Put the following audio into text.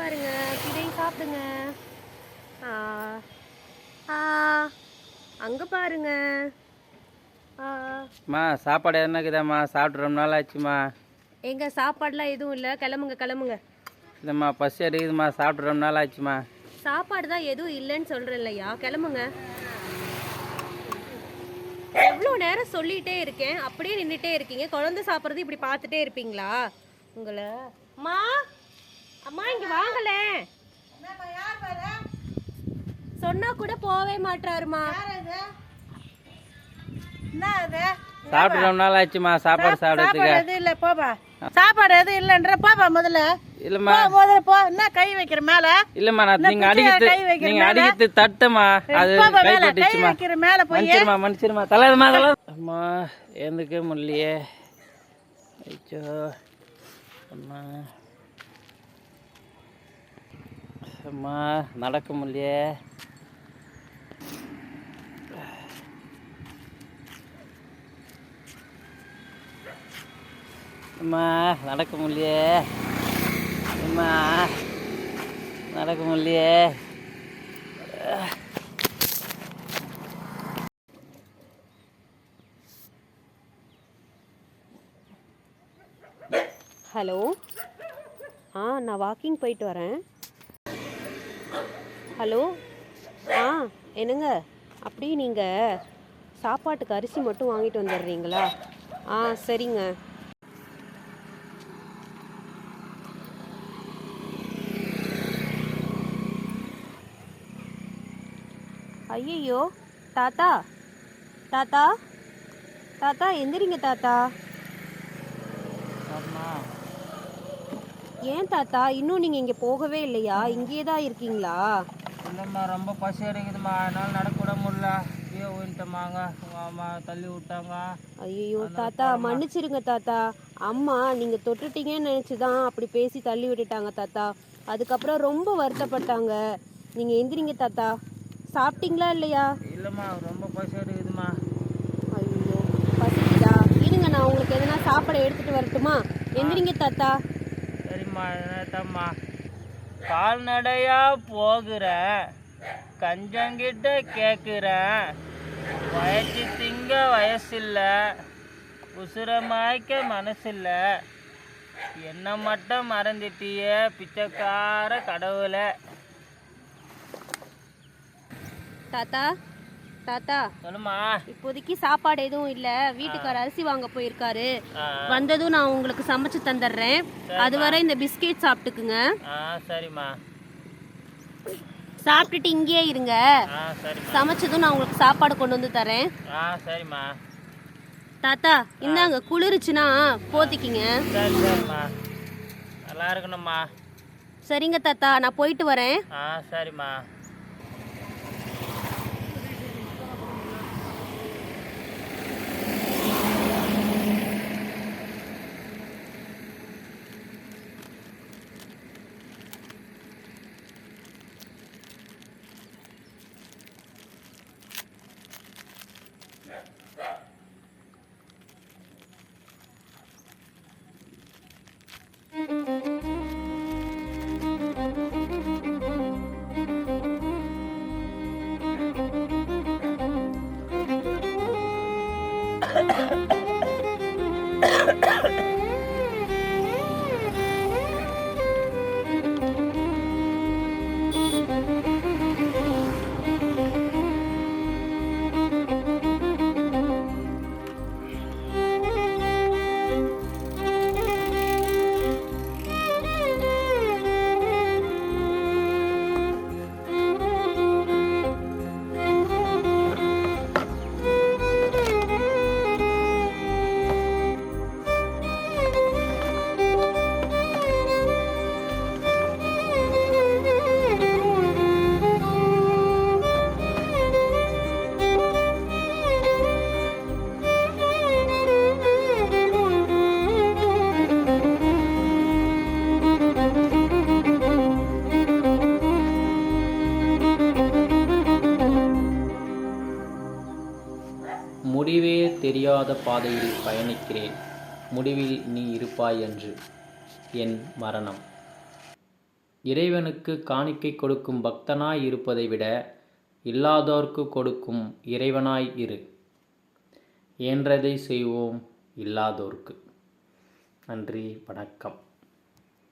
பாருங்க, இதையும் சாப்பிடுங்க. ஆ ஆ அங்க பாருங்க. மா சாப்பாடு என்னக்குதாம்மா? சாப்பிட்டு ரொம்ப நாள் ஆச்சுமா. எங்க சாப்பாடுலாம் எதுவும் இல்லை, கிளம்புங்க கிளம்புங்க. இல்லைம்மா பசி எடுக்குதுமா, சாப்பிட்டு ரொம்ப நாள் ஆச்சுமா. சாப்பாடு தான் எதுவும் இல்லைன்னு சொல்கிறேன் இல்லையா, கிளம்புங்க. எவ்வளோ நேரம் சொல்லிகிட்டே இருக்கேன், அப்படியே நின்றுட்டே இருக்கீங்க. குழந்தை சாப்பிட்றது இப்படி பார்த்துட்டே இருப்பீங்களா உங்களை? அம்மா அம்மா இங்கே வாங்கலே சொன்னா கூட போவே மாட்டாருமா. சாப்பிட்டு ரொம்ப நாள் ஆச்சுமா. சாப்பாடு சாப்பிடுறதுக்கு இல்ல போப்பா. சாப்பாடு எதுவும் இல்லைன்ற போப்பா முதல்ல. இல்லம்மா முதல்ல போ. என்ன கை வைக்கிற மேல? இல்லம்மா நீங்க அடிக்கிறது தட்டுமா, அது கை பட்டுச்சுமா. மேல போய் மன்னிச்சிருமா தலைமா அம்மா. எந்துக்கே முடியலையே. ஐயோ அம்மா அம்மா, நடக்க முடியலையே. அம்மா நடக்க முடியலையே. அம்மா நடக்க முடியலையே. ஹலோ, நான் வாக்கிங் போயிட்டு வரேன். ஹலோ, என்னங்க, அப்படியே நீங்கள் சாப்பாட்டுக்கு அரிசி மட்டும் வாங்கிட்டு வந்துடுறீங்களா? சரிங்க. ஐயையோ, தாத்தா தாத்தா தாத்தா எந்திரிங்க தாத்தா. ஏன் தாத்தா இன்னும் நீங்கள் இங்கே போகவே இல்லையா? இங்கேயே தான் இருக்கீங்களா? இல்லைம்மா ரொம்ப பசி எடுக்குதுமா, அதனால நடக்க விட முடியல. கீழே போயிட்டோமாங்க, உங்கள் அம்மா தள்ளி விட்டாங்க. ஐயோ தாத்தா, மன்னிச்சிருங்க தாத்தா. அம்மா நீங்கள் தொட்டுட்டீங்கன்னு நினச்சி தான் அப்படி பேசி தள்ளி விட்டுட்டாங்க தாத்தா. அதுக்கப்புறம் ரொம்ப வருத்தப்பட்டாங்க. நீங்கள் எந்திரிங்க தாத்தா. சாப்பிட்டீங்களா இல்லையா? இல்லைம்மா ரொம்ப பசி எடுக்குதுமா. ஐயோ பசிக்குதா? இருங்க, நான் உங்களுக்கு எதனா சாப்பாடு எடுத்துகிட்டு வரட்டுமா? எந்திரிங்க தாத்தா. சரிம்மா என்னத்தம்மா, கால்நடையா போகிறேன், கஞ்சங்கிட்ட கேட்குறேன். வயசு திங்க வயசில்ல, உசுர மாய்க்க மனசில்ல. என்ன மட்டும் மறந்துட்டியே பிச்சைக்கார கடவுளை. தாத்தா தாத்தா சொல்லுமா. இப்போதைக்கு சாப்பாடு எதுவும் இல்லை, வீட்டுக்கார அரிசி வாங்க போயிருக்காரு. வந்ததும் நான் உங்களுக்கு சமைச்சு தந்துடுறேன். அதுவரை இந்த பிஸ்கெட் சாப்பிட்டுக்குங்க. சரிம்மா. சாப்பிட்டுட்டு இங்கேயே இருங்க. சமைச்சதும் நான் உங்களுக்கு சாப்பாடு கொண்டு வந்து தரேன். சரிம்மா. தாத்தா இந்தாங்க, குளிருச்சுன்னா போத்திக்கிங்க. சரிம்மா, நல்லா இருக்கணும்மா. சரிங்க தாத்தா, நான் போயிட்டு வரேன். சரிம்மா. முடிவே தெரியாத பாதையில் பயணிக்கிறேன், முடிவில் நீ இருப்பாய் என்று. என் மரணம். இறைவனுக்கு காணிக்கை கொடுக்கும் பக்தனாய் இருப்பதை விட இல்லாதோர்க்கு கொடுக்கும் இறைவனாய் இரு. இயன்றதை செய்வோம் இல்லாதோர்க்கு. நன்றி, வணக்கம்.